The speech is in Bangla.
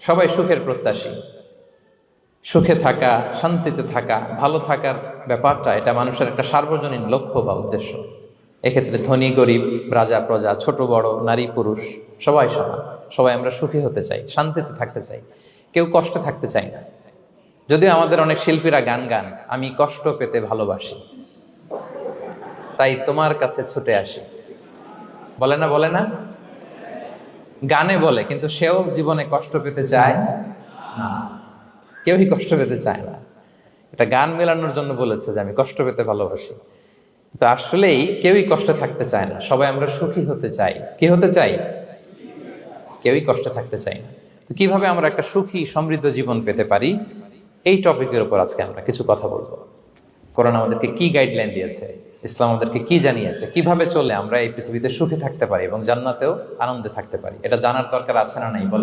সবাই সুখের প্রত্যাশী। সুখে থাকা, শান্তিতে থাকা, ভালো থাকার ব্যাপারটা এটা মানুষের একটা সার্বজনীন লক্ষ্য বা উদ্দেশ্য। এক্ষেত্রে ধনী গরিব, রাজা প্রজা, ছোট বড়, নারী পুরুষ সবাই সমান। সবাই আমরা সুখী হতে চাই, শান্তিতে থাকতে চাই, কেউ কষ্টে থাকতে চাই না। যদিও আমাদের অনেক শিল্পীরা গান গান, আমি কষ্ট পেতে ভালোবাসি, তাই তোমার কাছে ছুটে আসি, বলে না? বলে না? গানে বলে, কিন্তু সেও জীবনে কষ্ট পেতে চায় না। কেউই কষ্ট পেতে চায় না। এটা গান মেলানোর জন্য বলেছে যে আমি কষ্ট পেতে ভালোবাসি, তো আসলেই কেউই কষ্টে থাকতে চায় না। সবাই আমরা সুখী হতে চাই। কি হতে চাই? কেউই কষ্টে থাকতে চাই না। তো কিভাবে আমরা একটা সুখী সমৃদ্ধ জীবন পেতে পারি, এই টপিকের উপর আজকে আমরা কিছু কথা বলবো। কোরআন আমাদেরকে কি গাইডলাইন দিয়েছে, ইসলাম আমাদেরকে কি জানিয়েছে, কিভাবে চললে আমরা এই পৃথিবীতে সুখী থাকতে পারি এবং জান্নাতেও আনন্দে থাকতে পারি, এটা জানার দরকার আছে না নাই? বলে